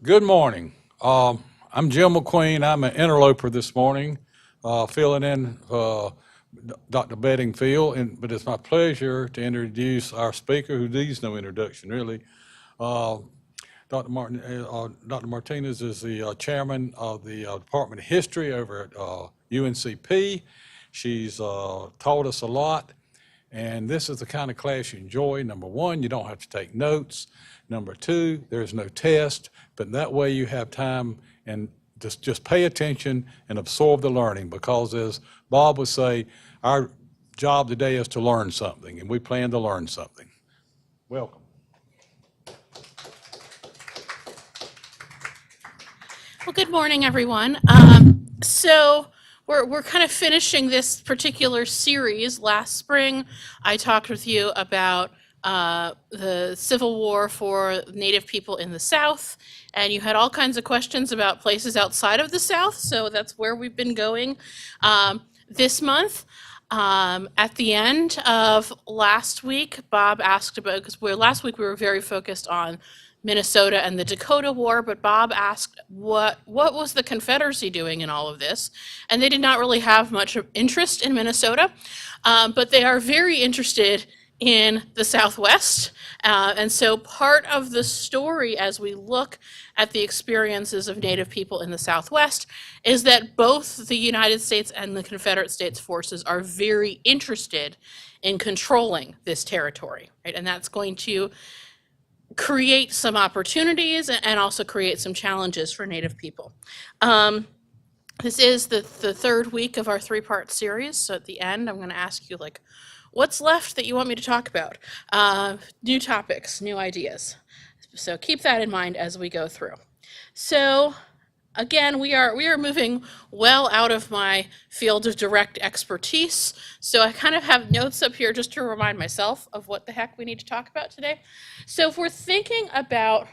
Good morning. I'm Jim McQueen. I'm an interloper this morning, filling in Dr. Bedingfield, but it's my pleasure to introduce our speaker, who needs no introduction, really. Uh, Dr. Martinez is the chairman of the Department of History over at UNCP. She's taught us a lot, and this is the kind of class you enjoy. Number one, you don't have to take notes. Number two, there's no test, but that way you have time and just pay attention and absorb the learning, because as Bob would say, our job today is to learn something, and we plan to learn something. Welcome. Well, good morning, everyone. So we're kind of finishing this particular series. Last spring, I talked with you about the Civil War for Native people in the South, and you had all kinds of questions about places outside of the South, so that's where we've been going this month. At the end of last week, Bob asked about, because last week we were very focused on Minnesota and the Dakota War, but Bob asked what was the Confederacy doing in all of this, and they did not really have much interest in Minnesota, but they are very interested in the Southwest, and so part of the story as we look at the experiences of Native people in the Southwest is that both the United States and the Confederate States forces are very interested in controlling this territory, right? And that's going to create some opportunities and also create some challenges for Native people. This is the third week of our three-part series, so at the end I'm going to ask you, like, what's left that you want me to talk about? New topics, new ideas. So keep that in mind as we go through. So again, we are moving well out of my field of direct expertise. So I kind of have notes up here just to remind myself of what the heck we need to talk about today. So if we're thinking about,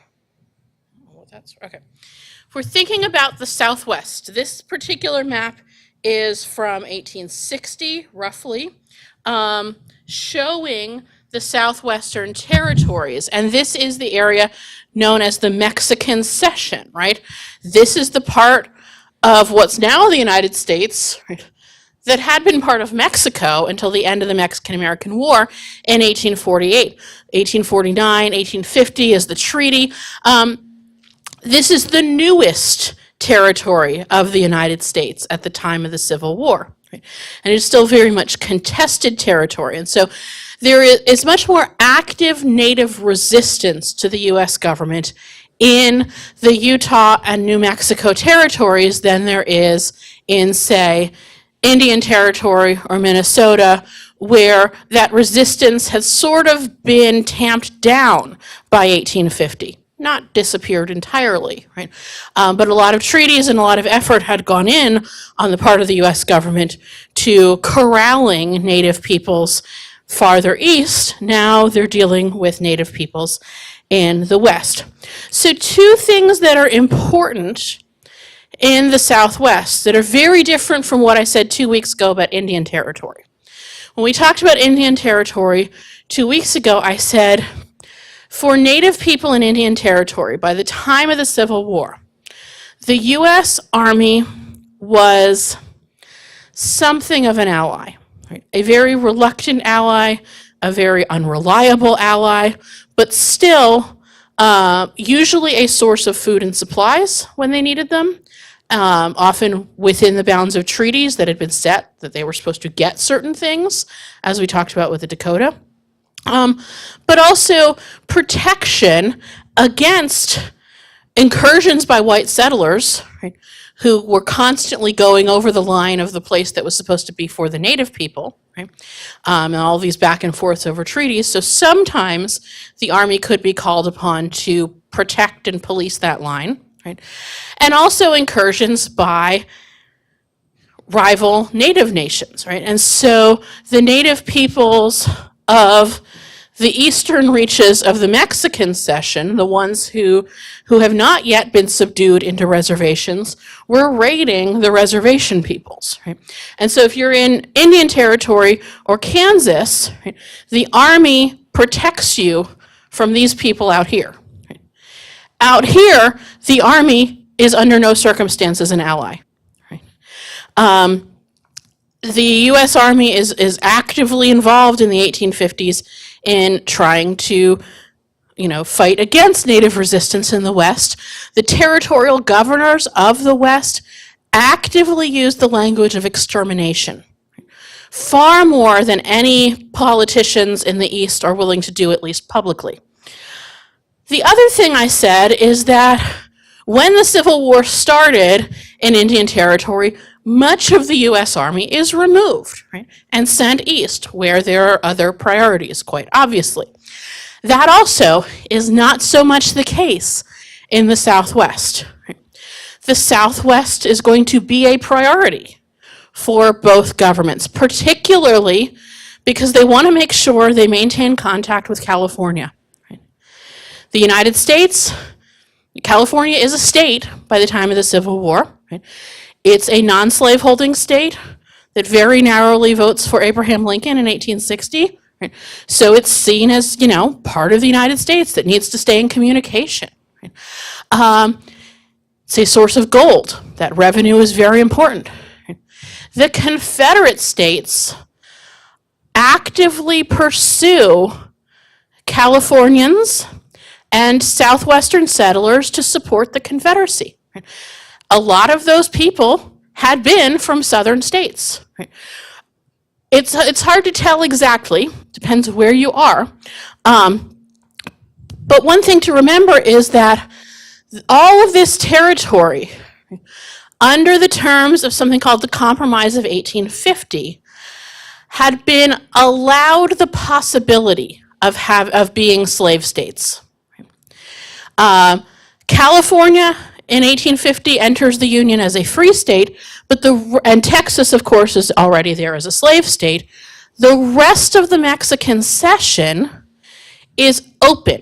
if we're thinking about the Southwest, this particular map is from 1860, roughly, showing the Southwestern territories. And this is the area known as the Mexican Cession, right? This is the part of what's now the United States, right, that had been part of Mexico until the end of the Mexican-American War in 1848. 1849, 1850 is the treaty. This is the newest territory of the United States at the time of the Civil War. Right? And it's still very much contested territory. And so there is much more active Native resistance to the U.S. government in the Utah and New Mexico territories than there is in, say, Indian Territory or Minnesota, where that resistance has sort of been tamped down by 1850. Not disappeared entirely, right? But a lot of treaties and a lot of effort had gone in on the part of the U.S. government to corralling Native peoples farther east. Now they're dealing with Native peoples in the West. So two things that are important in the Southwest that are very different from what I said 2 weeks ago about Indian Territory. When we talked about Indian Territory 2 weeks ago, I said, for Native people in Indian Territory, by the time of the Civil War, the U.S. Army was something of an ally, right? A very reluctant ally, a very unreliable ally, but still usually a source of food and supplies when they needed them, often within the bounds of treaties that had been set, that they were supposed to get certain things, as we talked about with the Dakota. But also protection against incursions by white settlers, right, who were constantly going over the line of the place that was supposed to be for the Native people, right, and all these back and forths over treaties. So sometimes the Army could be called upon to protect and police that line, right, and also incursions by rival Native nations, right, and so the Native peoples of the eastern reaches of the Mexican Cession, the ones who have not yet been subdued into reservations, were raiding the reservation peoples. Right? And so if you're in Indian Territory or Kansas, right, the Army protects you from these people out here. Right? Out here, the Army is under no circumstances an ally. Right? The U.S. Army is actively involved in the 1850s in trying to fight against Native resistance in the West. The territorial governors of the West actively used the language of extermination, far more than any politicians in the East are willing to do, at least publicly. The other thing I said is that when the Civil War started in Indian Territory, much of the U.S. Army is removed, right, and sent east, where there are other priorities, quite obviously. That also is not so much the case in the Southwest. The Southwest is going to be a priority for both governments, particularly because they want to make sure they maintain contact with California. The United States, California is a state by the time of the Civil War. Right? It's a non-slaveholding state that very narrowly votes for Abraham Lincoln in 1860. Right? So it's seen as, part of the United States that needs to stay in communication. Right? It's a source of gold. That revenue is very important. Right? The Confederate States actively pursue Californians and Southwestern settlers to support the Confederacy. Right? A lot of those people had been from Southern states. Right? It's hard to tell exactly, depends where you are. But one thing to remember is that all of this territory, under the terms of something called the Compromise of 1850, had been allowed the possibility of being slave states. California in 1850 enters the Union as a free state, and Texas, of course, is already there as a slave state. The rest of the Mexican cession is open.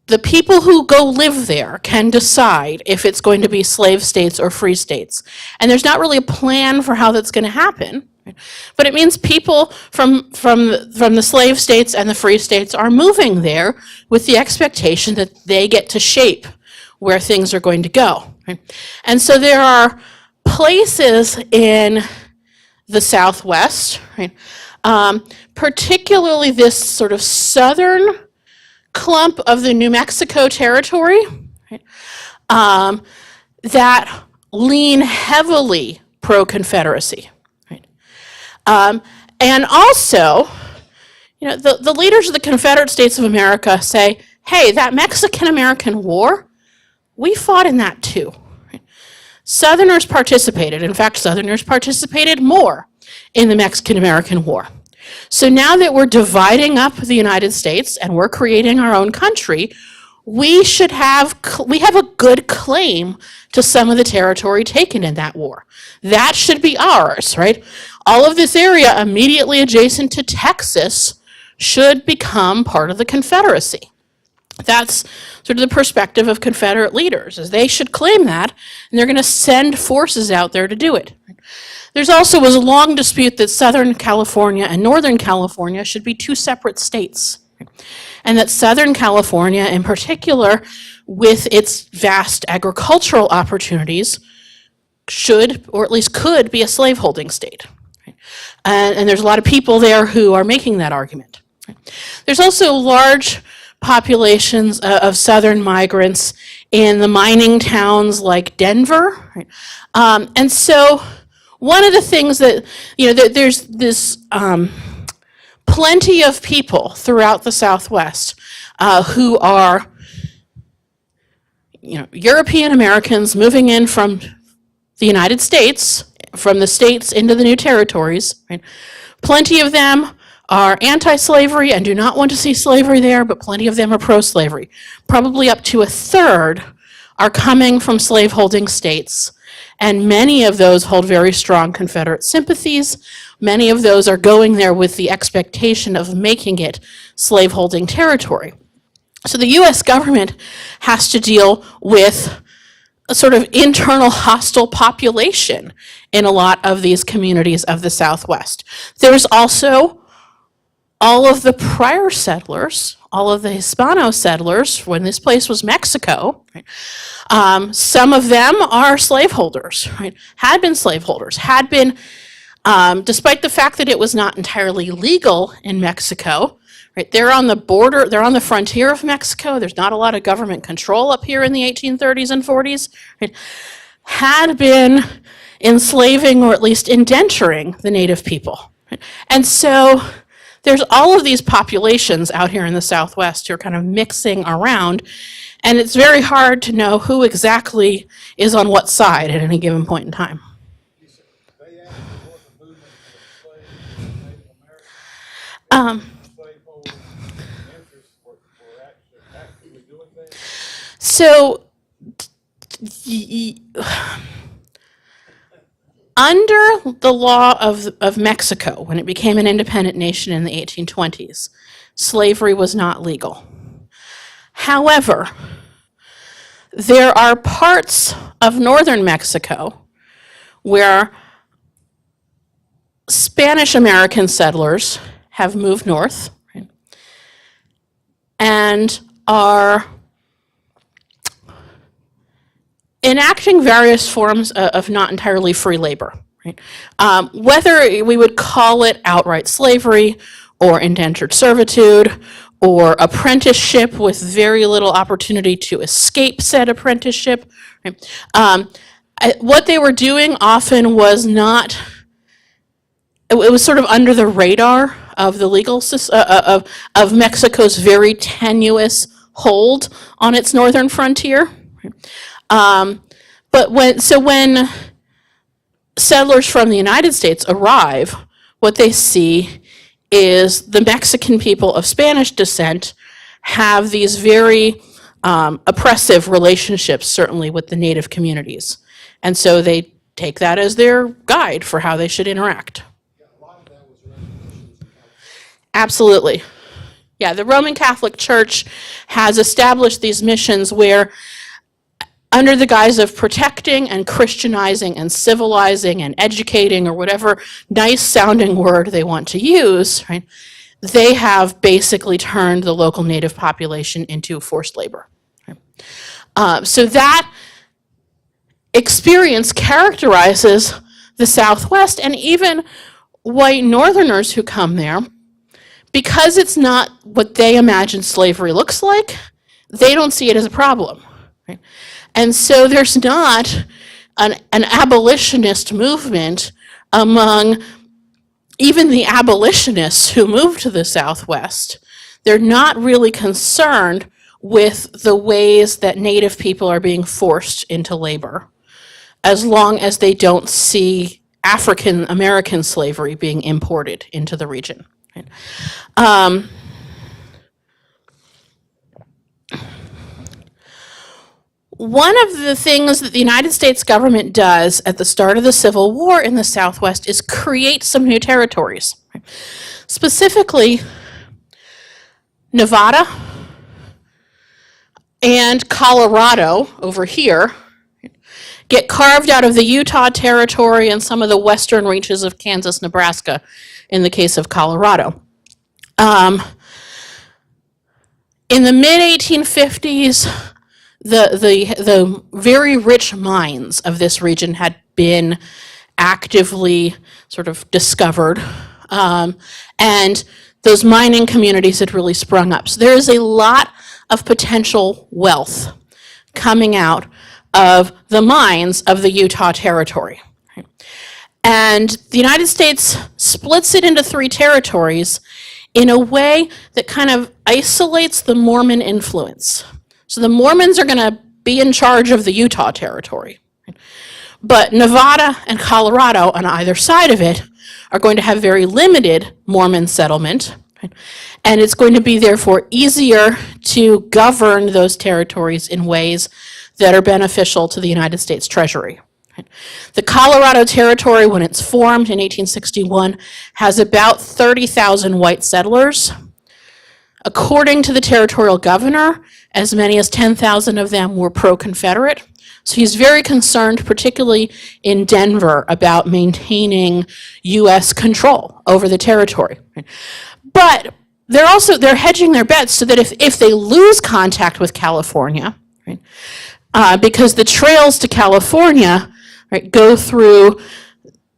The people who go live there can decide if it's going to be slave states or free states. And there's not really a plan for how that's going to happen. But it means people from the slave states and the free states are moving there with the expectation that they get to shape where things are going to go. And so there are places in the Southwest, particularly this sort of southern clump of the New Mexico territory, that lean heavily pro-Confederacy. And also, the leaders of the Confederate States of America say, hey, that Mexican-American War, we fought in that too. Southerners participated. In fact, Southerners participated more in the Mexican-American War. So now that we're dividing up the United States and we're creating our own country, we have a good claim to some of the territory taken in that war. That should be ours, right? All of this area immediately adjacent to Texas should become part of the Confederacy. That's sort of the perspective of Confederate leaders, is they should claim that, and they're going to send forces out there to do it. There's also was a long dispute that Southern California and Northern California should be two separate states, and that Southern California in particular, with its vast agricultural opportunities, should, or at least could, be a slaveholding state. And there's a lot of people there who are making that argument. There's also large populations of Southern migrants in the mining towns like Denver. And so one of the things that, there's this plenty of people throughout the Southwest who are, European Americans moving in from the United States, from the states into the new territories. Right? Plenty of them are anti-slavery and do not want to see slavery there, but plenty of them are pro-slavery. Probably up to a third are coming from slaveholding states, and many of those hold very strong Confederate sympathies. Many of those are going there with the expectation of making it slaveholding territory. So the U.S. government has to deal with a sort of internal hostile population in a lot of these communities of the Southwest. There's also all of the prior settlers, all of the Hispano settlers, when this place was Mexico, right, some of them are slaveholders, right, had been slaveholders, had been, despite the fact that it was not entirely legal in Mexico, right, they're on the border, they're on the frontier of Mexico, there's not a lot of government control up here in the 1830s and 40s, right, had been enslaving or at least indenturing the native people. Right? And so there's all of these populations out here in the Southwest who are kind of mixing around, and it's very hard to know who exactly is on what side at any given point in time. They actually was a movement of slaves in Native America. Slaveholders and interests were actively doing things. So under the law of Mexico, when it became an independent nation in the 1820s, slavery was not legal. However, there are parts of northern Mexico where Spanish American settlers have moved north, right, and are enacting various forms of not entirely free labor. Right? Whether we would call it outright slavery or indentured servitude or apprenticeship with very little opportunity to escape said apprenticeship. Right? What they were doing often was not, it was sort of under the radar of the legal system, of Mexico's very tenuous hold on its northern frontier. But when settlers from the United States arrive, what they see is the Mexican people of Spanish descent have these very oppressive relationships, certainly with the native communities. And so they take that as their guide for how they should interact. Yeah, a lot of that was regulations. Absolutely. Yeah, the Roman Catholic Church has established these missions where, under the guise of protecting and Christianizing and civilizing and educating, or whatever nice sounding word they want to use, right, they have basically turned the local native population into forced labor. Right? So that experience characterizes the Southwest, and even white Northerners who come there, because it's not what they imagine slavery looks like, they don't see it as a problem. Right? And so there's not an abolitionist movement among even the abolitionists who moved to the Southwest. They're not really concerned with the ways that Native people are being forced into labor, as long as they don't see African American slavery being imported into the region. Right? One of the things that the United States government does at the start of the Civil War in the Southwest is create some new territories. Specifically, Nevada and Colorado over here get carved out of the Utah Territory and some of the western reaches of Kansas, Nebraska, in the case of Colorado. In the mid-1850s, the very rich mines of this region had been actively sort of discovered, and those mining communities had really sprung up. So there is a lot of potential wealth coming out of the mines of the Utah Territory. And the United States splits it into 3 territories in a way that kind of isolates the Mormon influence. So the Mormons are going to be in charge of the Utah Territory. But Nevada and Colorado on either side of it are going to have very limited Mormon settlement. And it's going to be therefore easier to govern those territories in ways that are beneficial to the United States Treasury. The Colorado Territory, when it's formed in 1861, has about 30,000 white settlers. According to the territorial governor, as many as 10,000 of them were pro-Confederate. So he's very concerned, particularly in Denver, about maintaining U.S. control over the territory. But they're hedging their bets so that if they lose contact with California, right, because the trails to California, right, go through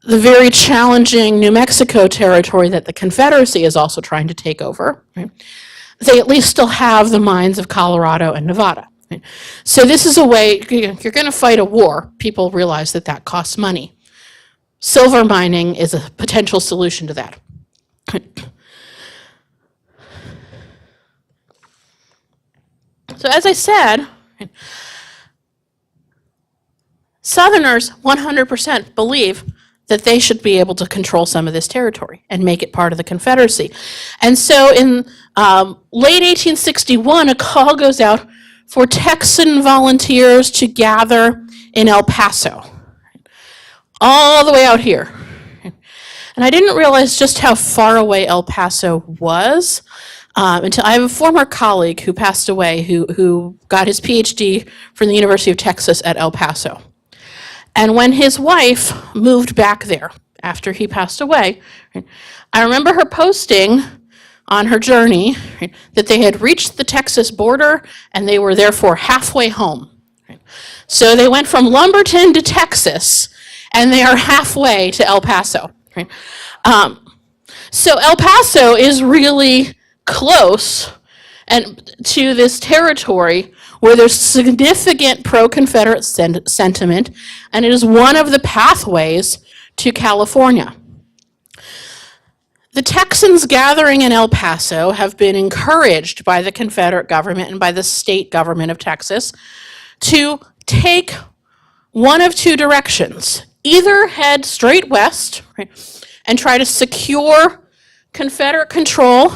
the very challenging New Mexico territory that the Confederacy is also trying to take over, right, they at least still have the mines of Colorado and Nevada. Right? So this is a way, if you're going to fight a war, people realize that that costs money. Silver mining is a potential solution to that. So as I said, Southerners 100% believe that they should be able to control some of this territory and make it part of the Confederacy. And so in late 1861, a call goes out for Texan volunteers to gather in El Paso, all the way out here. And I didn't realize just how far away El Paso was until I have a former colleague who passed away who got his PhD from the University of Texas at El Paso. And when his wife moved back there after he passed away, I remember her posting on her journey that they had reached the Texas border and they were therefore halfway home. So they went from Lumberton to Texas and they are halfway to El Paso. So El Paso is really close and to this territory where there's significant pro-Confederate sentiment, and it is one of the pathways to California. The Texans gathering in El Paso have been encouraged by the Confederate government and by the state government of Texas to take one of two directions. Either head straight west, right, and try to secure Confederate control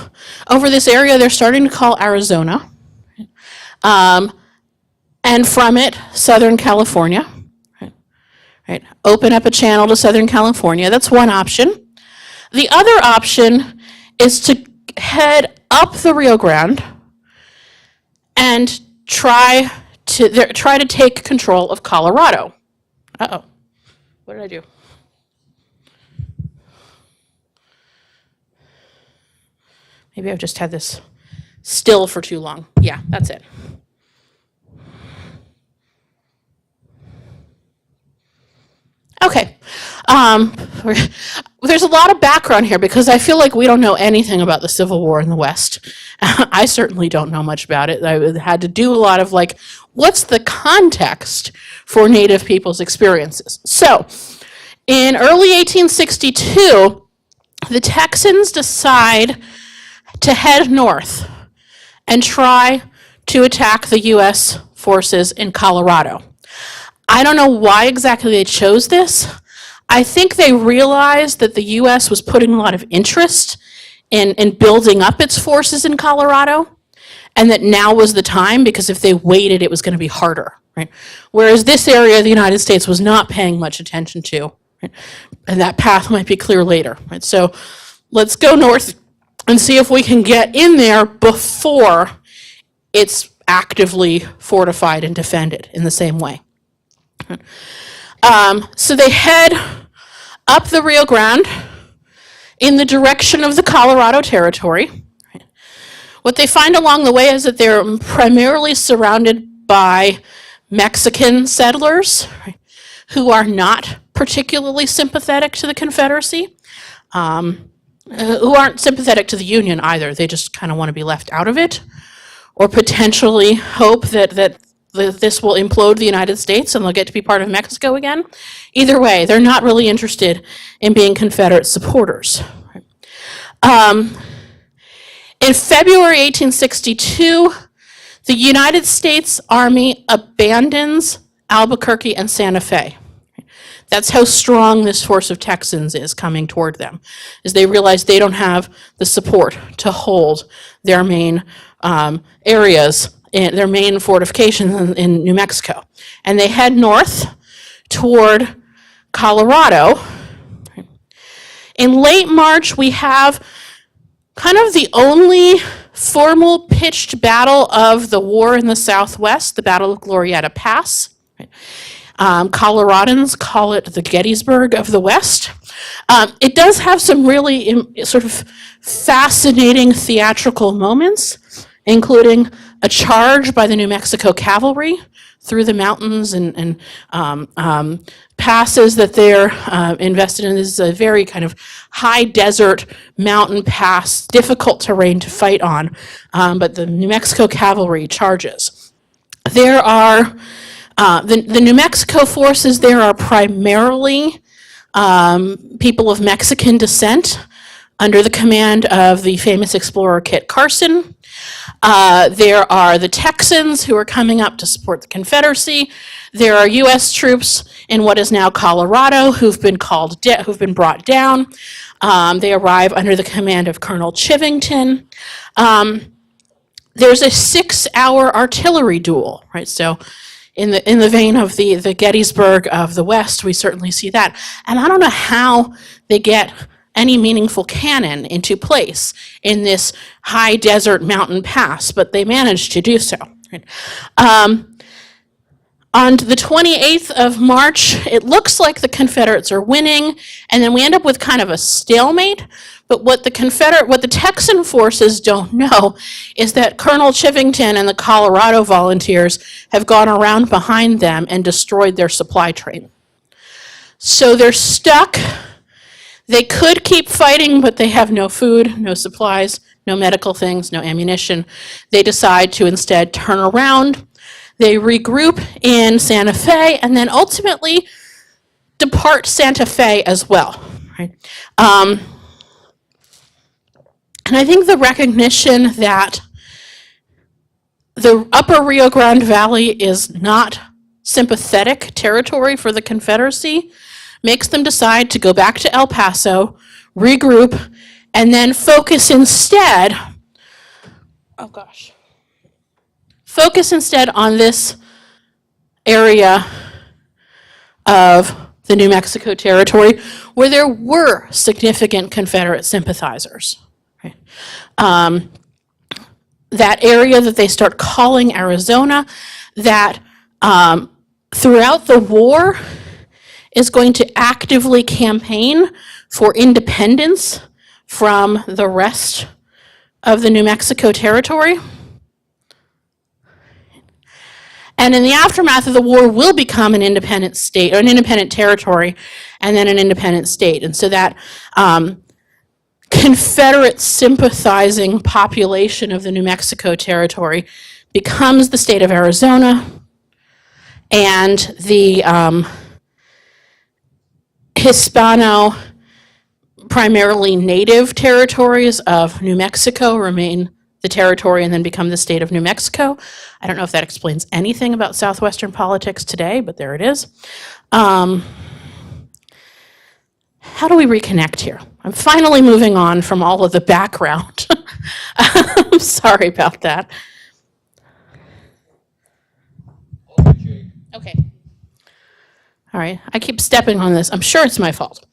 over this area they're starting to call Arizona, and from it, Southern California, right? Open up a channel to Southern California. That's one option. The other option is to head up the Rio Grande and try to take control of Colorado. Uh-oh. What did I do? Maybe I've just had this still for too long. Yeah, that's it. Okay. There's a lot of background here because I feel like we don't know anything about the Civil War in the West. I certainly don't know much about it. I had to do a lot of what's the context for Native people's experiences? So, in early 1862, the Texans decide to head north and try to attack the U.S. forces in Colorado. I don't know why exactly they chose this. I think they realized that the U.S. was putting a lot of interest in building up its forces in Colorado, and that now was the time, because if they waited, it was going to be harder, right? Whereas this area of the United States was not paying much attention to, right? And that path might be clear later, right? So let's go north and see if we can get in there before it's actively fortified and defended in the same way. So they head up the Rio Grande in the direction of the Colorado Territory. What they find along the way is that they're primarily surrounded by Mexican settlers who are not particularly sympathetic to the Confederacy, who aren't sympathetic to the Union either. They just kind of want to be left out of it, or potentially hope that this will implode the United States and they'll get to be part of Mexico again. Either way, they're not really interested in being Confederate supporters. In February 1862, the United States Army abandons Albuquerque and Santa Fe. That's how strong this force of Texans is coming toward them, is they realize they don't have the support to hold their main areas, their main fortifications in New Mexico. And they head north toward Colorado. In late March, we have kind of the only formal pitched battle of the war in the Southwest, the Battle of Glorieta Pass. Coloradans call it the Gettysburg of the West. It does have some really sort of fascinating theatrical moments, including a charge by the New Mexico cavalry through the mountains and passes that they're invested in. This is a very kind of high desert mountain pass, difficult terrain to fight on, but the New Mexico cavalry charges. There are, the New Mexico forces there are primarily people of Mexican descent under the command of the famous explorer Kit Carson. There are the Texans who are coming up to support the Confederacy. There are U.S. troops in what is now Colorado who've been brought down. They arrive under the command of Colonel Chivington. There's a 6-hour artillery duel, right? So in the vein of the Gettysburg of the West, we certainly see that. And I don't know how they get any meaningful cannon into place in this high desert mountain pass, but they managed to do so. Right? On the 28th of March, it looks like the Confederates are winning, and then we end up with kind of a stalemate. But what the Texan forces don't know is that Colonel Chivington and the Colorado volunteers have gone around behind them and destroyed their supply train. So they're stuck. They could keep fighting, but they have no food, no supplies, no medical things, no ammunition. They decide to instead turn around. They regroup in Santa Fe and then ultimately depart Santa Fe as well. Right? And I think the recognition that the upper Rio Grande Valley is not sympathetic territory for the Confederacy makes them decide to go back to El Paso, regroup, and then focus instead on this area of the New Mexico territory where there were significant Confederate sympathizers. Right? That area that they start calling Arizona, that throughout the war is going to actively campaign for independence from the rest of the New Mexico territory. And in the aftermath of the war will become an independent state, or an independent territory, and then an independent state. And so that Confederate sympathizing population of the New Mexico territory becomes the state of Arizona, and the Hispano, primarily native territories of New Mexico remain the territory and then become the state of New Mexico. I don't know if that explains anything about Southwestern politics today, but there it is. How do we reconnect here? I'm finally moving on from all of the background. I'm sorry about that. Okay. All right, I keep stepping on this. I'm sure it's my fault.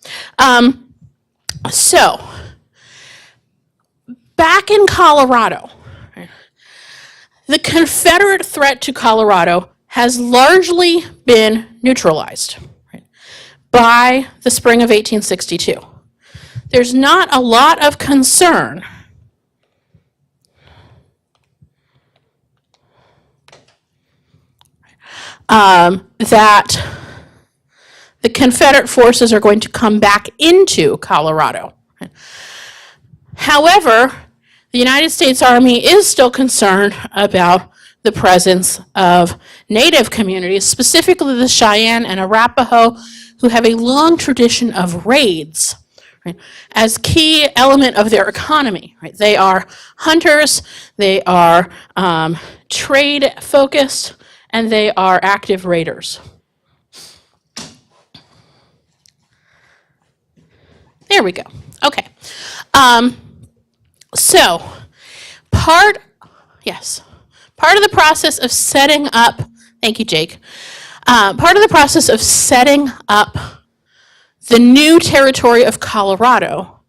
So, back in Colorado, the Confederate threat to Colorado has largely been neutralized by the spring of 1862. There's not a lot of concern that the Confederate forces are going to come back into Colorado. However, the United States Army is still concerned about the presence of native communities, specifically the Cheyenne and Arapaho, who have a long tradition of raids, right, as key element of their economy. Right? They are hunters, they are trade focused, and they are active raiders. There we go. Okay. So, part of the process of setting up, thank you, Jake. Part of the process of setting up the new territory of Colorado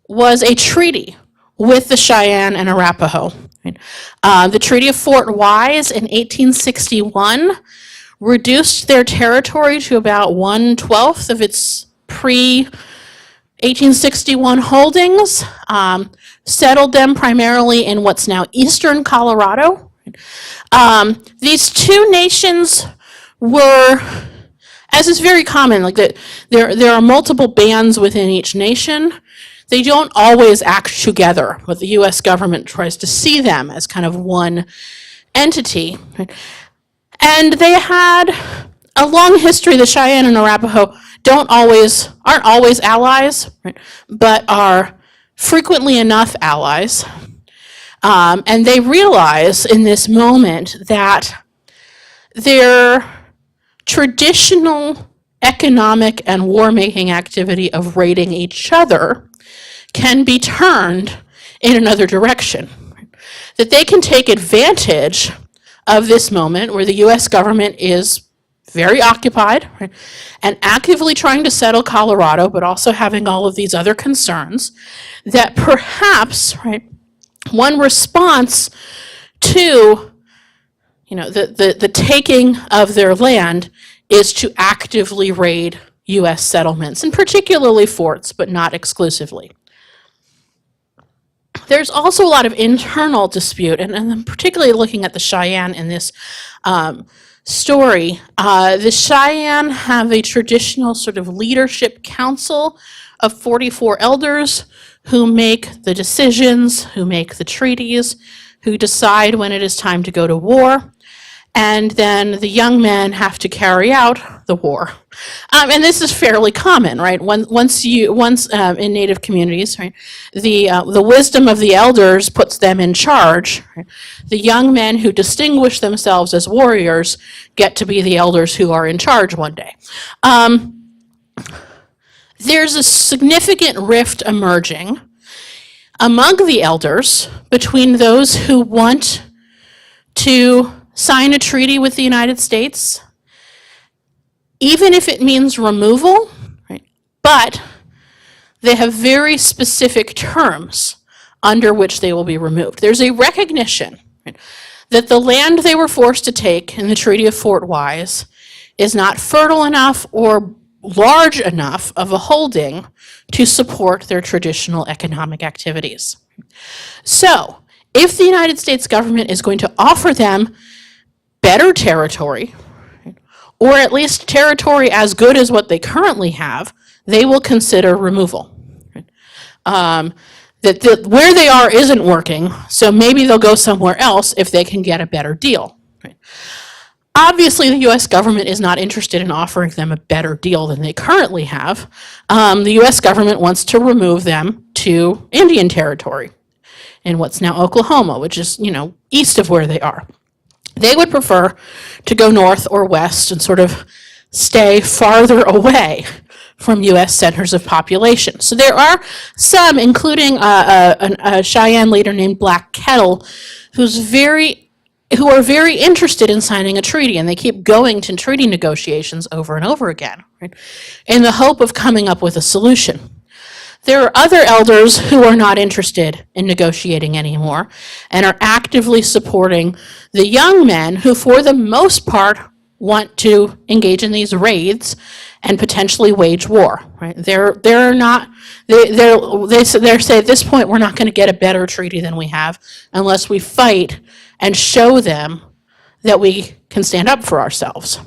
was a treaty with the Cheyenne and Arapaho. Right? The Treaty of Fort Wise in 1861 reduced their territory to about 1/12 of its 1861 holdings, settled them primarily in what's now eastern Colorado. These two nations were, as is very common, like that there are multiple bands within each nation. They don't always act together, but the U.S. government tries to see them as kind of one entity. And they had a long history. The Cheyenne and Arapaho aren't always allies, right, but are frequently enough allies. And they realize in this moment that their traditional economic and war-making activity of raiding each other can be turned in another direction. That they can take advantage of this moment where the U.S. government is very occupied, right, and actively trying to settle Colorado, but also having all of these other concerns, that perhaps, right, one response to the taking of their land is to actively raid U.S. settlements, and particularly forts, but not exclusively. There's also a lot of internal dispute, and I'm particularly looking at the Cheyenne in this story. The Cheyenne have a traditional sort of leadership council of 44 elders who make the decisions, who make the treaties, who decide when it is time to go to war. And then the young men have to carry out the war. And this is fairly common, right? Once in Native communities, right, the wisdom of the elders puts them in charge. Right? The young men who distinguish themselves as warriors get to be the elders who are in charge one day. There's a significant rift emerging among the elders between those who want to sign a treaty with the United States, even if it means removal, right? But they have very specific terms under which they will be removed. There's a recognition, right, that the land they were forced to take in the Treaty of Fort Wise is not fertile enough or large enough of a holding to support their traditional economic activities. So, if the United States government is going to offer them better territory, or at least territory as good as what they currently have, they will consider removal. Where they are isn't working, so maybe they'll go somewhere else if they can get a better deal. Obviously, the U.S. government is not interested in offering them a better deal than they currently have. The U.S. government wants to remove them to Indian Territory in what's now Oklahoma, which is, east of where they are. They would prefer to go north or west and sort of stay farther away from U.S. centers of population. So there are some, including a Cheyenne leader named Black Kettle, who are very interested in signing a treaty, and they keep going to treaty negotiations over and over again, right, in the hope of coming up with a solution. There are other elders who are not interested in negotiating anymore and are actively supporting the young men who, for the most part, want to engage in these raids and potentially wage war. Right? They say at this point we're not going to get a better treaty than we have unless we fight and show them that we can stand up for ourselves.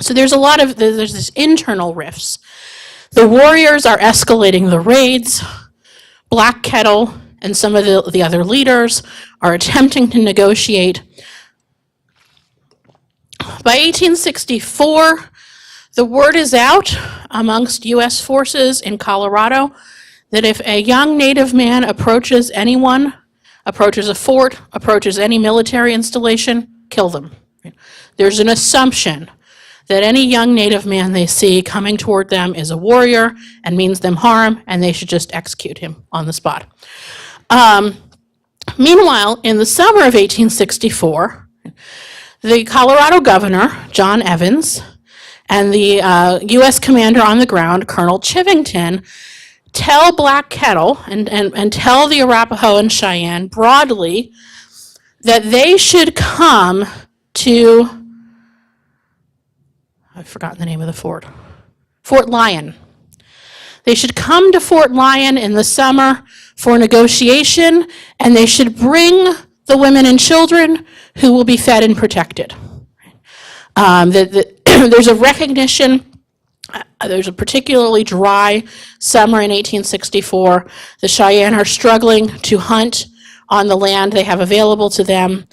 So there's this internal rifts. The warriors are escalating the raids. Black Kettle and some of the other leaders are attempting to negotiate. By 1864, the word is out amongst U.S. forces in Colorado that if a young Native man approaches anyone, approaches a fort, approaches any military installation, kill them. There's an assumption that any young Native man they see coming toward them is a warrior and means them harm, and they should just execute him on the spot. Meanwhile, in the summer of 1864, the Colorado governor, John Evans, and the U.S. commander on the ground, Colonel Chivington, tell Black Kettle and tell the Arapaho and Cheyenne broadly that they should come to, I've forgotten the name of the fort, Fort Lyon. They should come to Fort Lyon in the summer for negotiation, and they should bring the women and children who will be fed and protected. There's a recognition. There's a particularly dry summer in 1864. The Cheyenne are struggling to hunt on the land they have available to them,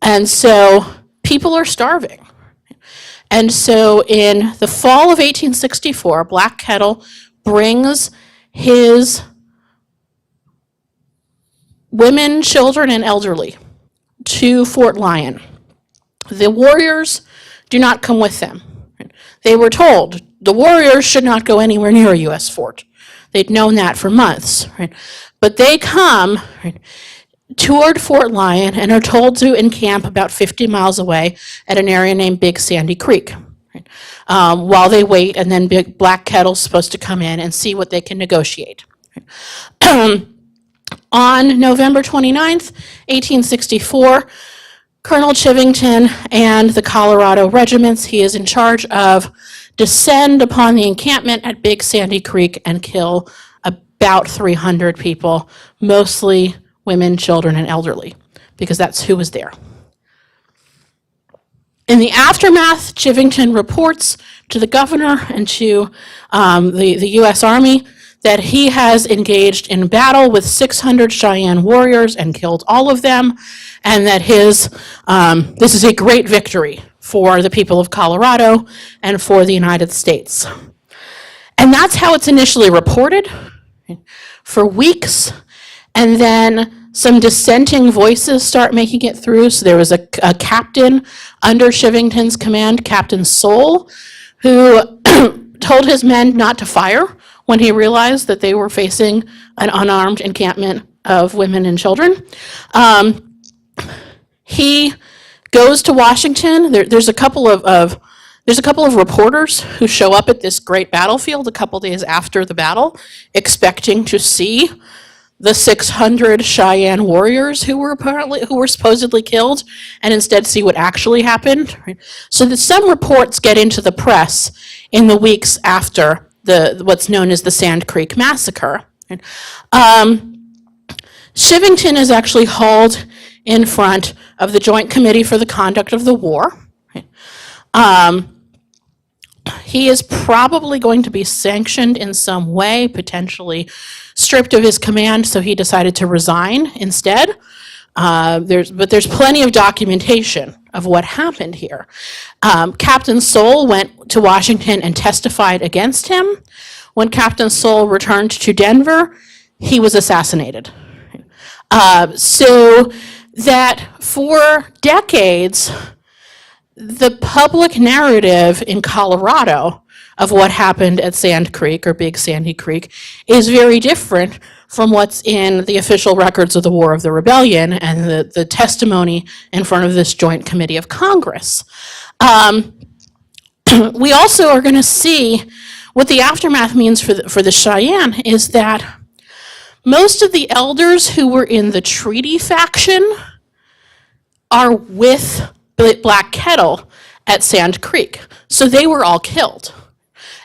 and so people are starving. And so in the fall of 1864, Black Kettle brings his women, children, and elderly to Fort Lyon. The warriors do not come with them. They were told the warriors should not go anywhere near a U.S. fort. They'd known that for months. Right? But they come toward Fort Lyon and are told to encamp about 50 miles away at an area named Big Sandy Creek. Right? While they wait, and then Black Kettle's supposed to come in and see what they can negotiate. On November 29th, 1864, Colonel Chivington and the Colorado regiments he is in charge of descend upon the encampment at Big Sandy Creek and kill about 300 people, mostly women, children, and elderly, because that's who was there. In the aftermath, Chivington reports to the governor and to the U.S. Army that he has engaged in battle with 600 Cheyenne warriors and killed all of them, and that this is a great victory for the people of Colorado and for the United States. And that's how it's initially reported for weeks, and then some dissenting voices start making it through. So there was a captain under Chivington's command, Captain Soule, who told his men not to fire when he realized that they were facing an unarmed encampment of women and children. He goes to Washington. There's a couple of reporters who show up at this great battlefield a couple days after the battle, expecting to see the 600 Cheyenne warriors who were supposedly killed, and instead see what actually happened. Right? So that some reports get into the press in the weeks after what's known as the Sand Creek Massacre. Right? Chivington is actually hauled in front of the Joint Committee for the Conduct of the War. Right? He is probably going to be sanctioned in some way, potentially stripped of his command, so he decided to resign instead. But there's plenty of documentation of what happened here. Captain Soule went to Washington and testified against him. When Captain Soule returned to Denver, he was assassinated. So that for decades, the public narrative in Colorado of what happened at Sand Creek or Big Sandy Creek is very different from what's in the official records of the War of the Rebellion and the testimony in front of this Joint Committee of Congress. We also are going to see what the aftermath means for the Cheyenne is that most of the elders who were in the treaty faction are with Black Kettle at Sand Creek. So they were all killed.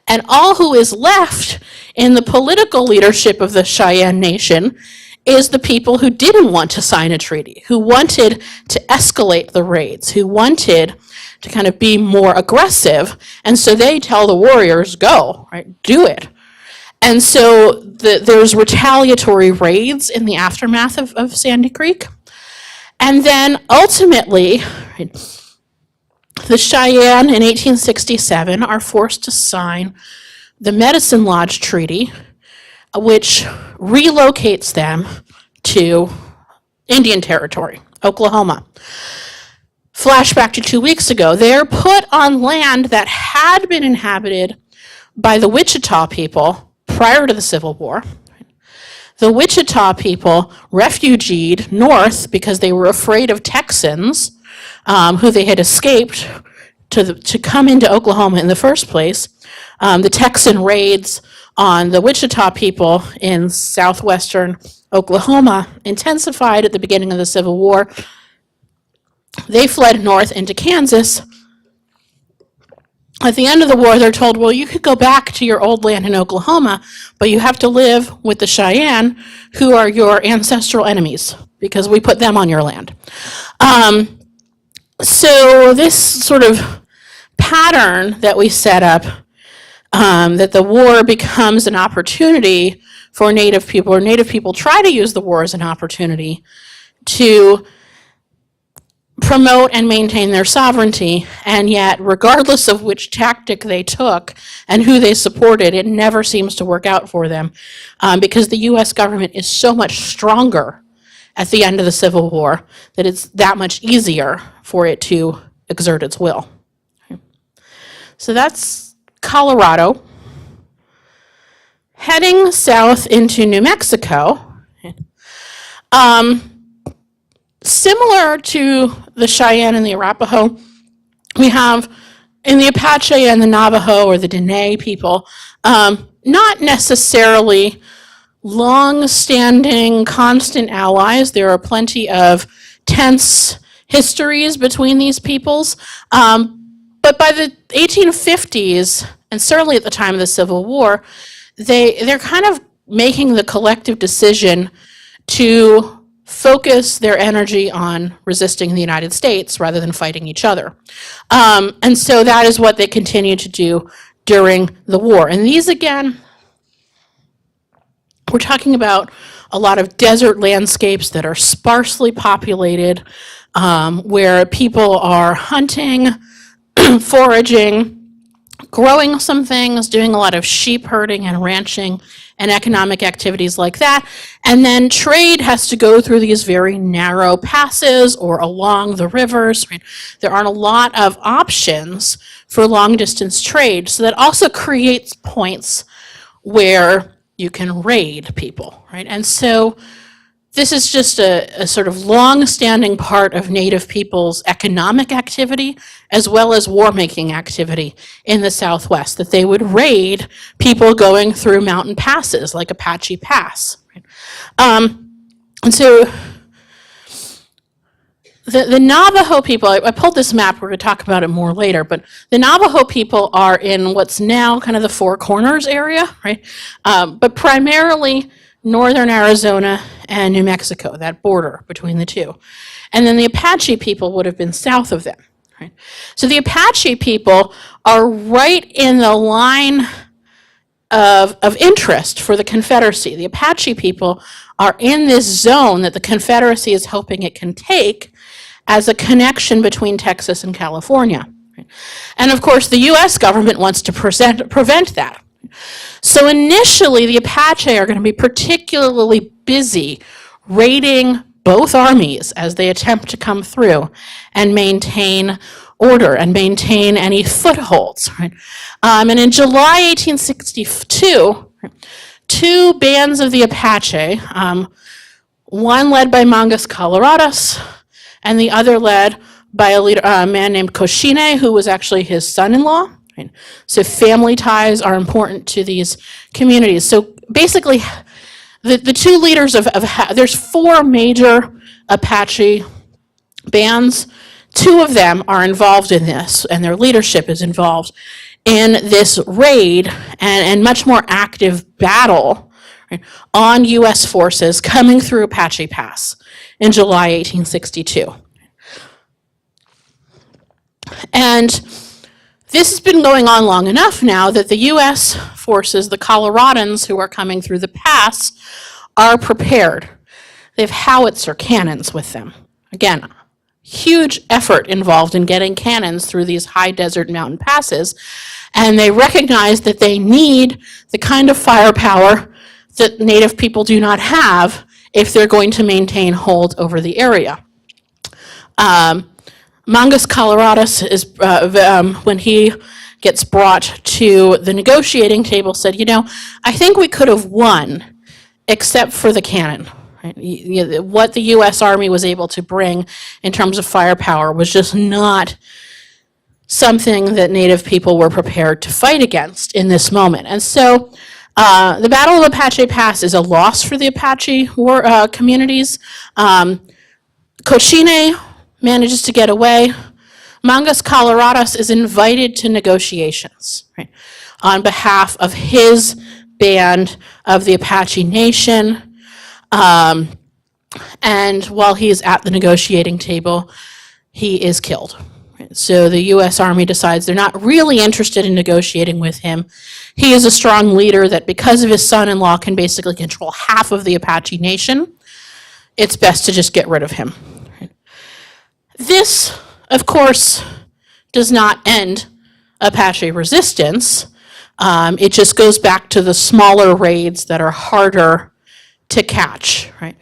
And all who is left in the political leadership of the Cheyenne Nation is the people who didn't want to sign a treaty, who wanted to escalate the raids, who wanted to kind of be more aggressive. And so they tell the warriors, go, right, do it. And so there's retaliatory raids in the aftermath of Sandy Creek. And then ultimately, the Cheyenne in 1867 are forced to sign the Medicine Lodge Treaty, which relocates them to Indian Territory, Oklahoma. Flashback to 2 weeks ago, they're put on land that had been inhabited by the Wichita people prior to the Civil War. The Wichita people refugeed north because they were afraid of Texans who they had escaped to come into Oklahoma in the first place. The Texan raids on the Wichita people in southwestern Oklahoma intensified at the beginning of the Civil War. They fled north into Kansas, At the end of the war, they're told, well, you could go back to your old land in Oklahoma, but you have to live with the Cheyenne, who are your ancestral enemies, because we put them on your land. So this sort of pattern that we set up, that the war becomes an opportunity for Native people, or Native people try to use the war as an opportunity to promote and maintain their sovereignty, and yet, regardless of which tactic they took and who they supported, it never seems to work out for them, because the U.S. government is so much stronger at the end of the Civil War that it's that much easier for it to exert its will. So that's Colorado. Heading south into New Mexico, similar to the Cheyenne and the Arapaho, we have in the Apache and the Navajo or the Dene people, not necessarily long-standing, constant allies. There are plenty of tense histories between these peoples. But by the 1850s, and certainly at the time of the Civil War, they're kind of making the collective decision to focus their energy on resisting the United States rather than fighting each other. And so that is what they continue to do during the war. And these, again, we're talking about a lot of desert landscapes that are sparsely populated, where people are hunting, foraging, growing some things, doing a lot of sheep herding and ranching and economic activities like that. And then trade has to go through these very narrow passes or along the rivers. Right? There aren't a lot of options for long distance trade. So that also creates points where you can raid people, right? And so this is just a sort of long-standing part of Native people's economic activity as well as war-making activity in the Southwest, that they would raid people going through mountain passes like Apache Pass. Right? And so the Navajo people, I pulled this map, we're going to talk about it more later, but the Navajo people are in what's now kind of the Four Corners area, right? But primarily northern Arizona and New Mexico, that border between the two. And then the Apache people would have been south of them. Right? So the Apache people are right in the line of interest for the Confederacy. The Apache people are in this zone that the Confederacy is hoping it can take as a connection between Texas and California. Right? And of course, the US government wants to prevent that. So initially, the Apache are going to be particularly busy raiding both armies as they attempt to come through and maintain order and maintain any footholds. Right? And in July 1862, two bands of the Apache, one led by Mangus Colorados and the other led by a man named Cochine, who was actually his son-in-law. Right? So family ties are important to these communities. So basically, the two leaders there's four major Apache bands. Two of them are involved in this, and their leadership is involved in this raid and much more active battle, right, on U.S. forces coming through Apache Pass in July 1862. And this has been going on long enough now that the U.S. forces, the Coloradans who are coming through the pass, are prepared. They have howitzer cannons with them. Again, huge effort involved in getting cannons through these high desert mountain passes, and they recognize that they need the kind of firepower that Native people do not have if they're going to maintain hold over the area. Mangus Colorados is, when he gets brought to the negotiating table, said, I think we could have won except for the cannon. Right? What the U.S. Army was able to bring in terms of firepower was just not something that Native people were prepared to fight against in this moment. And so the Battle of Apache Pass is a loss for the Apache communities. Cochine manages to get away, Mangas Colorados is invited to negotiations, right, on behalf of his band of the Apache Nation. And while he is at the negotiating table, he is killed. So the U.S. Army decides they're not really interested in negotiating with him. He is a strong leader that, because of his son-in-law, can basically control half of the Apache Nation. It's best to just get rid of him. This, of course, does not end Apache resistance. It just goes back to the smaller raids that are harder to catch, right?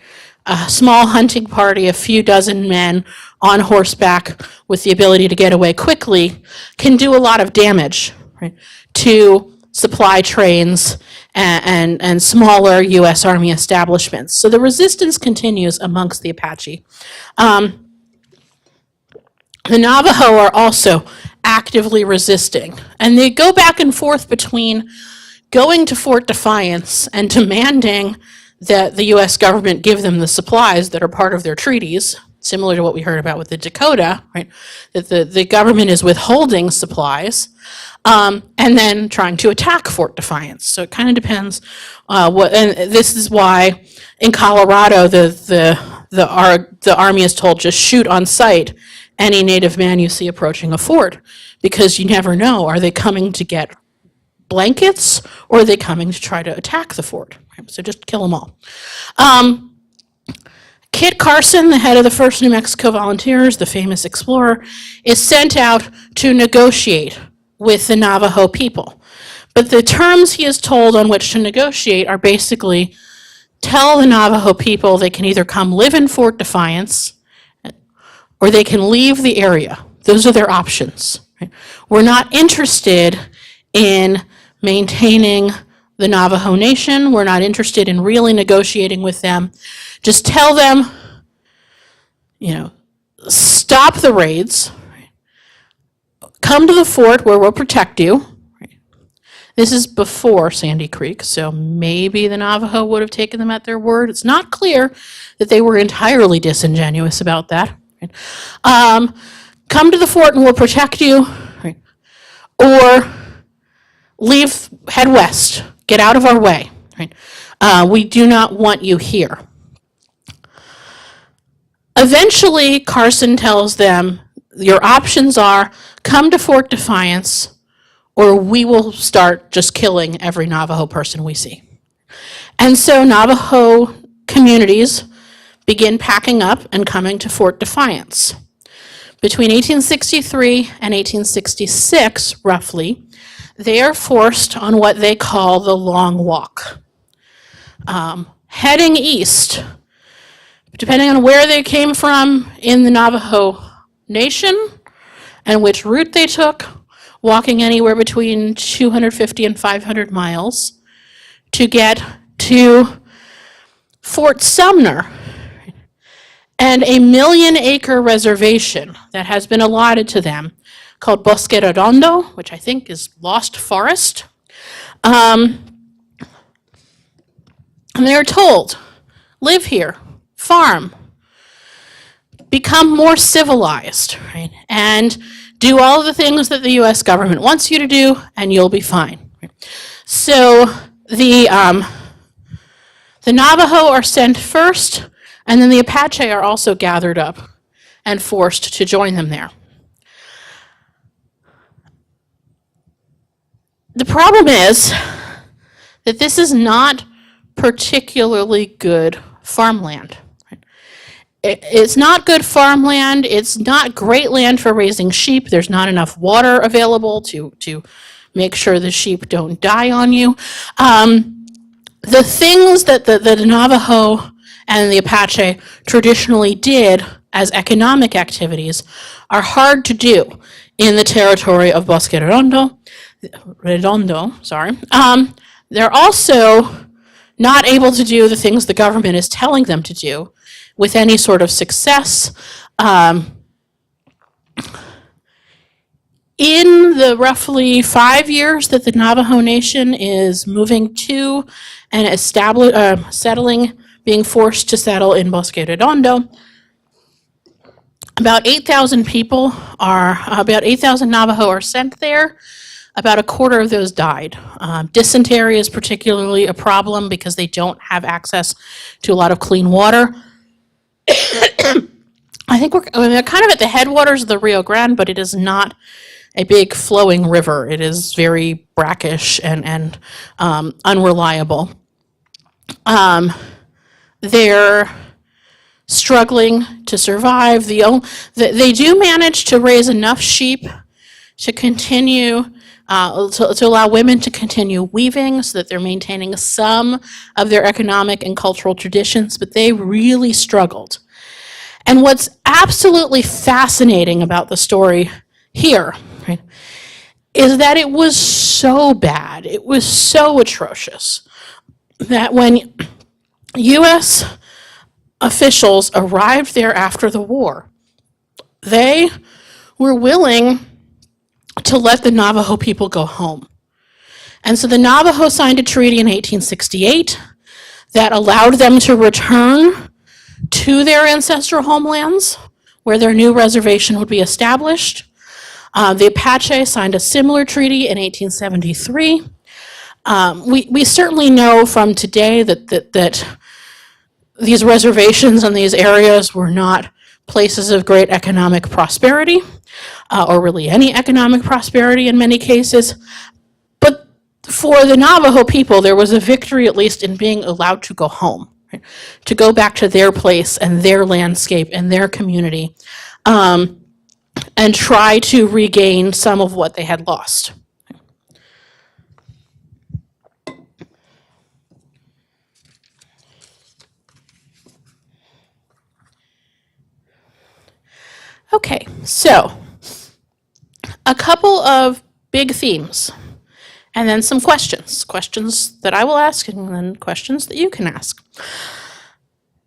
A small hunting party, a few dozen men on horseback with the ability to get away quickly can do a lot of damage, right, to supply trains and smaller U.S. Army establishments. So the resistance continues amongst the Apache. The Navajo are also actively resisting, and they go back and forth between going to Fort Defiance and demanding that the U.S. government give them the supplies that are part of their treaties, similar to what we heard about with the Dakota, right? That the government is withholding supplies, and then trying to attack Fort Defiance. So it kind of depends and this is why in Colorado the Army is told just shoot on sight any Native man you see approaching a fort, because you never know, are they coming to get blankets or are they coming to try to attack the fort? So just kill them all. Kit Carson, the head of the 1st New Mexico Volunteers, the famous explorer, is sent out to negotiate with the Navajo people. But the terms he is told on which to negotiate are basically tell the Navajo people they can either come live in Fort Defiance or they can leave the area. Those are their options. Right? We're not interested in maintaining the Navajo Nation. We're not interested in really negotiating with them. Just tell them, stop the raids, come to the fort where we'll protect you. This is before Sandy Creek, so maybe the Navajo would have taken them at their word. It's not clear that they were entirely disingenuous about that. Come to the fort and we'll protect you, or leave, head west, get out of our way. We do not want you here. Eventually, Carson tells them, your options are come to Fort Defiance, or we will start just killing every Navajo person we see. And so Navajo communities begin packing up and coming to Fort Defiance. Between 1863 and 1866, roughly, they are forced on what they call the Long Walk. Heading east, depending on where they came from in the Navajo Nation and which route they took, walking anywhere between 250 and 500 miles to get to Fort Sumner, and a 1 million-acre reservation that has been allotted to them called Bosque Redondo, which I think is Lost Forest. And they're told, live here, farm, become more civilized, right? And do all the things that the U.S. government wants you to do, and you'll be fine. So the Navajo are sent first, and then the Apache are also gathered up and forced to join them there. The problem is that this is not particularly good farmland. It's not good farmland. It's not great land for raising sheep. There's not enough water available to make sure the sheep don't die on you. The things that the Navajo and the Apache traditionally did as economic activities are hard to do in the territory of Bosque Redondo. They're also not able to do the things the government is telling them to do with any sort of success. In the roughly 5 years that the Navajo Nation is moving to and settling, being forced to settle in Bosque Redondo, About 8,000 people about 8,000 Navajo are sent there. About a quarter of those died. Dysentery is particularly a problem because they don't have access to a lot of clean water. They're kind of at the headwaters of the Rio Grande, but it is not a big flowing river. It is very brackish and unreliable. They're struggling to survive. They do manage to raise enough sheep to continue, to allow women to continue weaving so that they're maintaining some of their economic and cultural traditions, but they really struggled. And what's absolutely fascinating about the story here, right, is that it was so bad, it was so atrocious, that when U.S. officials arrived there after the war, they were willing to let the Navajo people go home. And so the Navajo signed a treaty in 1868 that allowed them to return to their ancestral homelands where their new reservation would be established. The Apache signed a similar treaty in 1873. We certainly know from today that these reservations and these areas were not places of great economic prosperity, or really any economic prosperity in many cases. But for the Navajo people, there was a victory, at least, in being allowed to go home, right? To go back to their place and their landscape and their community, and try to regain some of what they had lost. Okay, so a couple of big themes, and then some questions that I will ask, and then questions that you can ask.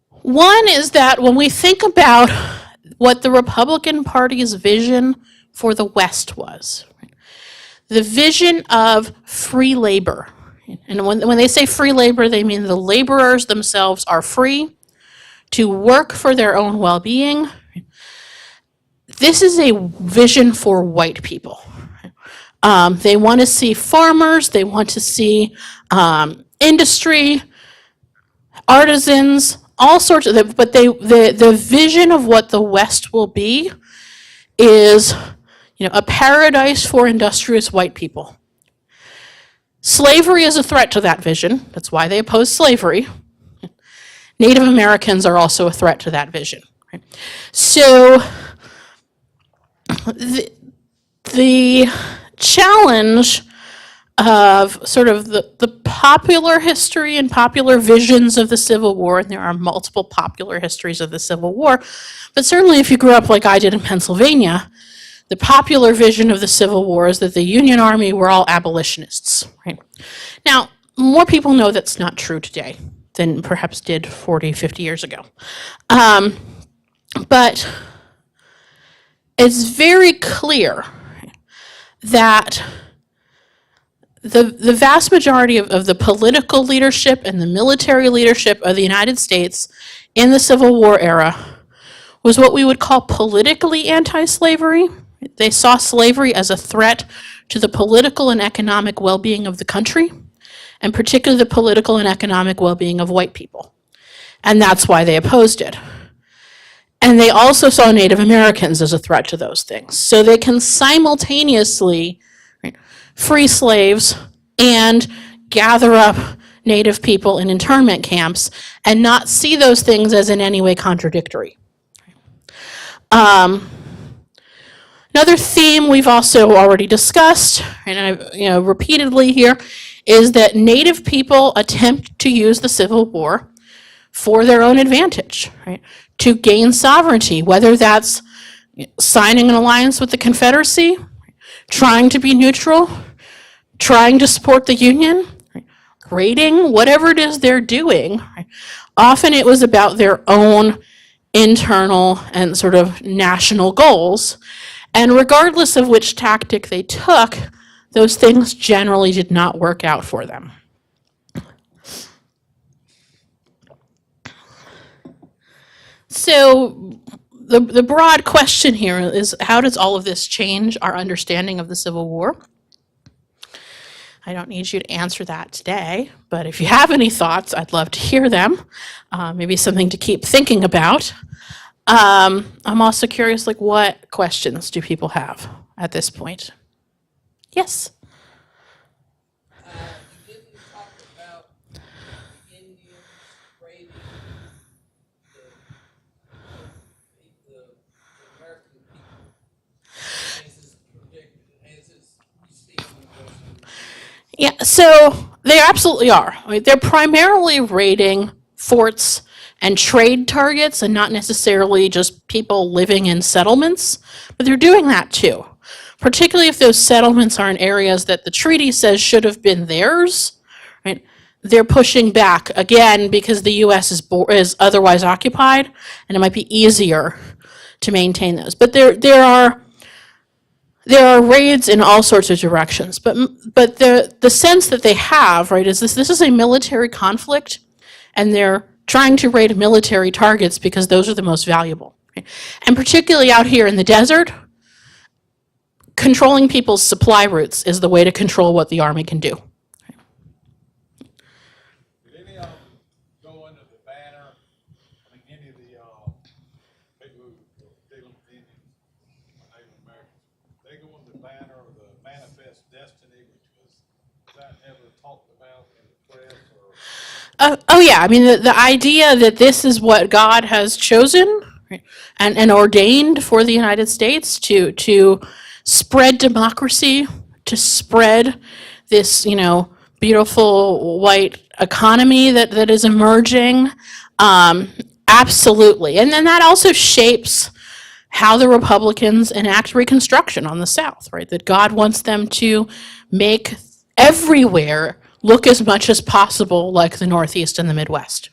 One is that when we think about what the Republican Party's vision for the West was, the vision of free labor, and when they say free labor, they mean the laborers themselves are free to work for their own well-being. This is a vision for white people. They want to see farmers, they want to see industry, artisans, all sorts of, but the vision of what the West will be is, a paradise for industrious white people. Slavery is a threat to that vision. That's why they oppose slavery. Native Americans are also a threat to that vision. Right? So the challenge of sort of the popular history and popular visions of the Civil War, and there are multiple popular histories of the Civil War, but certainly if you grew up like I did in Pennsylvania, the popular vision of the Civil War is that the Union Army were all abolitionists. Right? Now, more people know that's not true today than perhaps did 40, 50 years ago. But it's very clear that the vast majority of the political leadership and the military leadership of the United States in the Civil War era was what we would call politically anti-slavery. They saw slavery as a threat to the political and economic well-being of the country, and particularly the political and economic well-being of white people. And that's why they opposed it. And they also saw Native Americans as a threat to those things. So they can simultaneously free slaves and gather up Native people in internment camps and not see those things as in any way contradictory. Another theme we've also already discussed, and I've repeatedly here, is that Native people attempt to use the Civil War for their own advantage, right? To gain sovereignty, whether that's signing an alliance with the Confederacy, trying to be neutral, trying to support the Union, raiding, whatever it is they're doing. Often it was about their own internal and sort of national goals. And regardless of which tactic they took, those things generally did not work out for them. So the broad question here is, how does all of this change our understanding of the Civil War? I don't need you to answer that today, but if you have any thoughts, I'd love to hear them. Maybe something to keep thinking about. I'm also curious, like, what questions do people have at this point? Yes? You didn't talk about the Indians raiding the American people, as is predicted, as is you see in the Western. Yeah, so they absolutely are. I mean, they're primarily raiding forts and trade targets and not necessarily just people living in settlements, but they're doing that too. Particularly if those settlements are in areas that the treaty says should have been theirs, right? They're pushing back again because the U.S. is otherwise occupied, and it might be easier to maintain those. But there are raids in all sorts of directions. But the sense that they have, right, is this is a military conflict, and they're trying to raid military targets because those are the most valuable. Right? And particularly out here in the desert, controlling people's supply routes is the way to control what the army can do. Did any of them go under the banner, I mean, any of the, people who were dealing with Indians, Native Americans, they go under the banner of the Manifest Destiny, was that ever talked about in the press or? Oh yeah, I mean the idea that this is what God has chosen, right, and ordained for the United States to spread democracy, to spread this beautiful white economy that is emerging, absolutely, and then that also shapes how the Republicans enact Reconstruction on the South, right? That God wants them to make everywhere look as much as possible like the Northeast and the Midwest.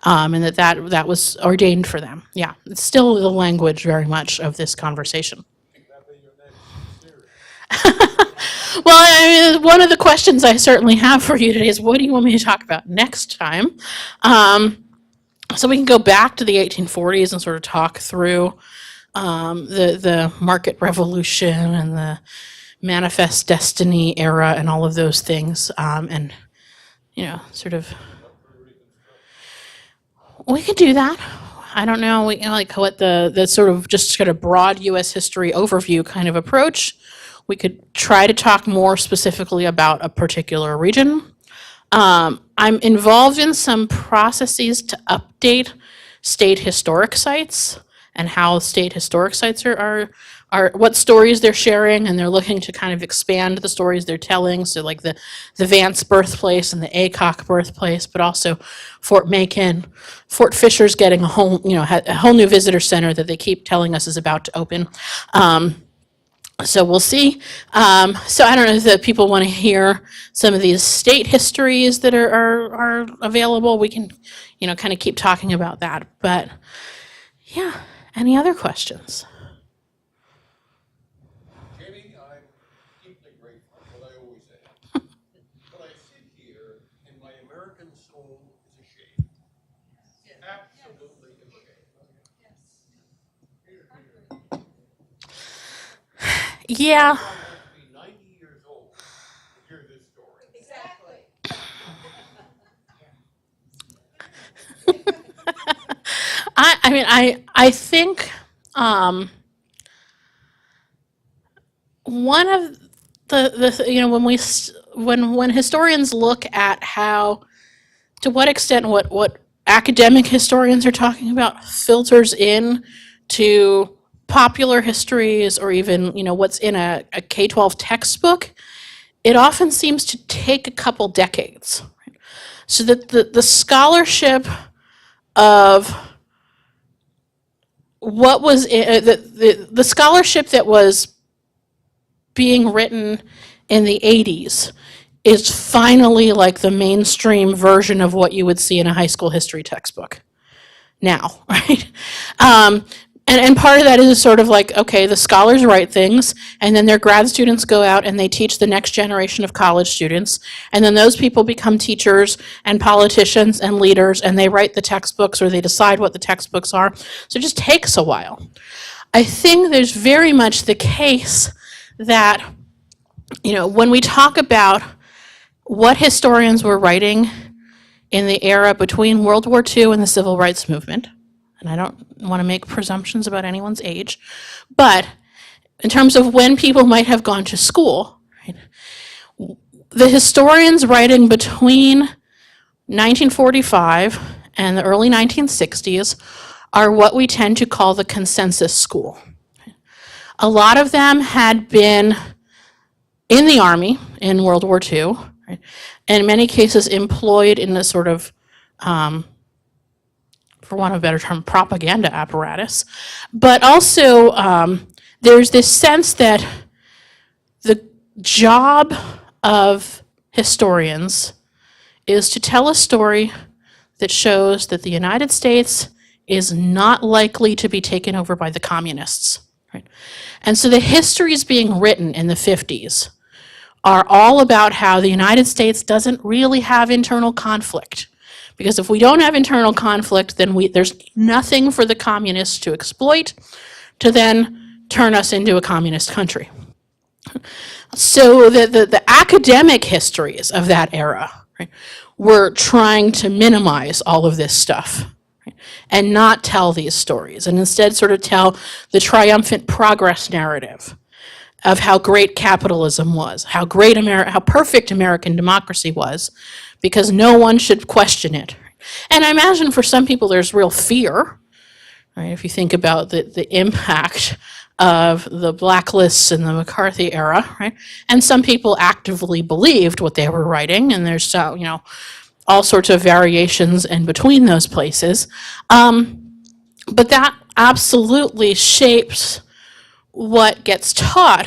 And that was ordained for them. Yeah, it's still the language very much of this conversation. That'd be your next series. Well, I mean, one of the questions I certainly have for you today is, what do you want me to talk about next time? So we can go back to the 1840s and sort of talk through the market revolution and the Manifest Destiny era and all of those things, and sort of. We could do that. I don't know, like what the sort of just kind of broad U.S. history overview kind of approach. We could try to talk more specifically about a particular region. I'm involved in some processes to update state historic sites and how state historic sites are what stories they're sharing, and they're looking to kind of expand the stories they're telling. So like the Vance birthplace and the Aycock birthplace, but also Fort Macon, Fort Fisher's getting a whole new visitor center that they keep telling us is about to open. So we'll see. So I don't know if people want to hear some of these state histories that are available. We can, kind of keep talking about that. But yeah, any other questions? Jamie, I'm deeply grateful, what I always am. But I sit here and my American soul is ashamed. Absolutely ashamed. Yeah. I have to be 90 years old to hear this story. Exactly. I think one of when historians look at how, to what extent what academic historians are talking about filters in to popular histories, or even what's in a K-12 textbook, it often seems to take a couple decades. So that the scholarship of what was the scholarship that was being written in the 80s is finally like the mainstream version of what you would see in a high school history textbook now, right? And part of that is sort of like, okay, the scholars write things, and then their grad students go out and they teach the next generation of college students, and then those people become teachers and politicians and leaders, and they write the textbooks or they decide what the textbooks are. So it just takes a while. I think there's very much the case that, when we talk about what historians were writing in the era between World War II and the Civil Rights Movement, and I don't want to make presumptions about anyone's age, but in terms of when people might have gone to school, right, the historians writing between 1945 and the early 1960s are what we tend to call the consensus school. A lot of them had been in the Army in World War II, right, and in many cases employed in a sort of for want of a better term, propaganda apparatus. But also, there's this sense that the job of historians is to tell a story that shows that the United States is not likely to be taken over by the communists. Right? And so the histories being written in the 50s are all about how the United States doesn't really have internal conflict. Because if we don't have internal conflict, then there's nothing for the communists to exploit to then turn us into a communist country. So the academic histories of that era, right, were trying to minimize all of this stuff, right, and not tell these stories, and instead sort of tell the triumphant progress narrative of how great capitalism was, how perfect American democracy was, because no one should question it. And I imagine for some people there's real fear, right? If you think about the impact of the blacklists in the McCarthy era, right? And some people actively believed what they were writing, and there's all sorts of variations in between those places. But that absolutely shapes what gets taught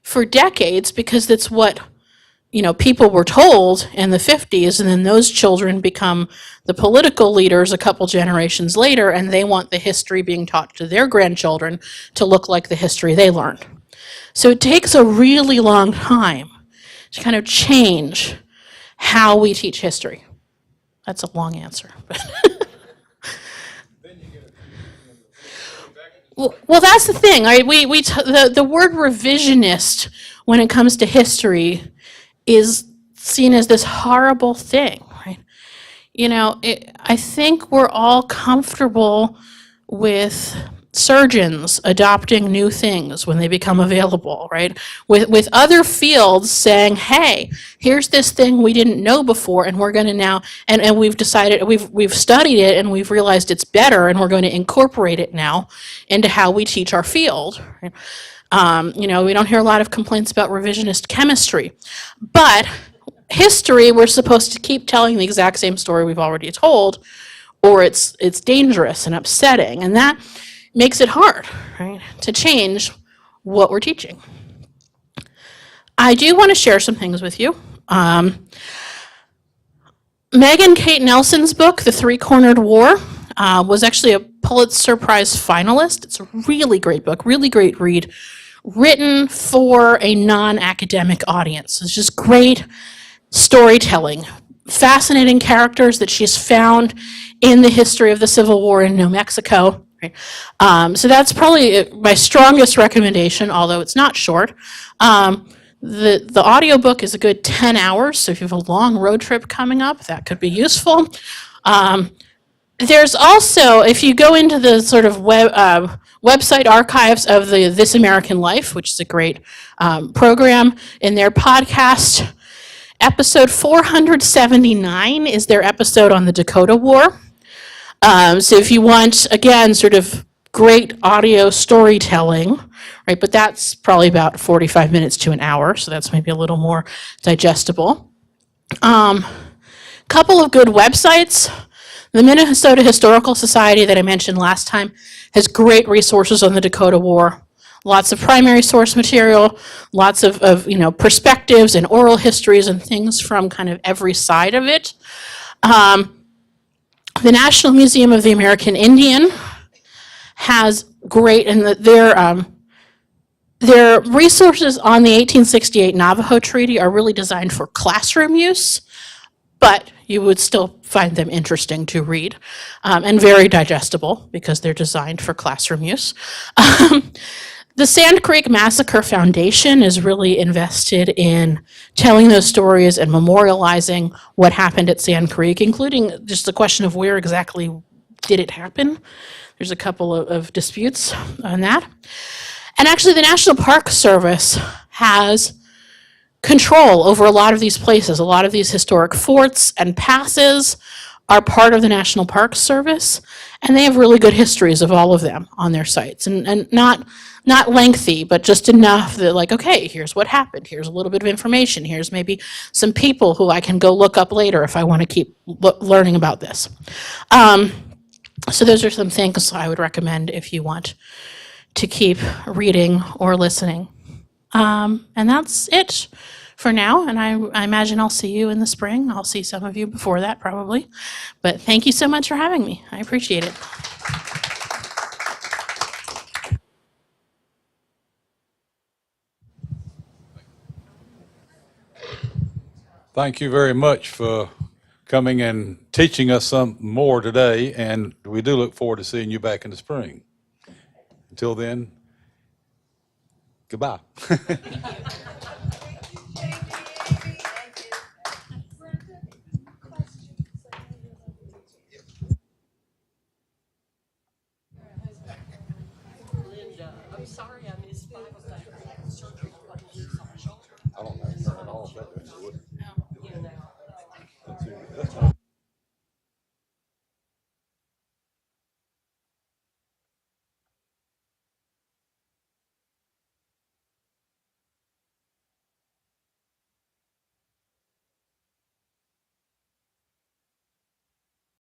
for decades, because that's what people were told in the 50s, and then those children become the political leaders a couple generations later, and they want the history being taught to their grandchildren to look like the history they learned. So it takes a really long time to kind of change how we teach history. That's a long answer. Well, that's the thing. Right? The word revisionist, when it comes to history, is seen as this horrible thing, right? I think we're all comfortable with surgeons adopting new things when they become available, right? With other fields saying, hey, here's this thing we didn't know before, and we're going to now, and we've decided, we've studied it, and we've realized it's better, and we're going to incorporate it now into how we teach our field, right? We don't hear a lot of complaints about revisionist chemistry, but history, we're supposed to keep telling the exact same story we've already told, or it's dangerous and upsetting, and that makes it hard, right, to change what we're teaching. I do want to share some things with you. Megan Kate Nelson's book, The Three-Cornered War, was actually a Pulitzer Prize finalist. It's a really great book, really great read, written for a non-academic audience. It's just great storytelling, fascinating characters that she's found in the history of the Civil War in New Mexico. Right? So that's probably my strongest recommendation, although it's not short. The audiobook is a good 10 hours, so if you have a long road trip coming up, that could be useful. There's also, if you go into the sort of website archives of the This American Life, which is a great program, in their podcast, episode 479 is their episode on the Dakota War. So if you want, again, sort of great audio storytelling, right, but that's probably about 45 minutes to an hour, so that's maybe a little more digestible. Couple of good websites. The Minnesota Historical Society that I mentioned last time has great resources on the Dakota War. Lots of primary source material, lots of perspectives and oral histories and things from kind of every side of it. The National Museum of the American Indian has great in that their resources on the 1868 Navajo Treaty are really designed for classroom use, but you would still find them interesting to read, and very digestible because they're designed for classroom use. The Sand Creek Massacre Foundation is really invested in telling those stories and memorializing what happened at Sand Creek, including just the question of where exactly did it happen. There's a couple of disputes on that. And actually, the National Park Service has control over a lot of these places. A lot of these historic forts and passes are part of the National Park Service, and they have really good histories of all of them on their sites. And not lengthy, but just enough that, like, okay, here's what happened. Here's a little bit of information. Here's maybe some people who I can go look up later if I want to keep learning about this. So those are some things I would recommend if you want to keep reading or listening. And that's it for now. And I imagine I'll see you in the spring. I'll see some of you before that probably. But thank you so much for having me. I appreciate it. Thank you very much for coming and teaching us some more today, and we do look forward to seeing you back in the spring. Until then, goodbye. Linda, I'm sorry I missed 5 o'clock. Surgery a couple weeks on my shoulder. I don't know, turn it off, that would. You know. That's it.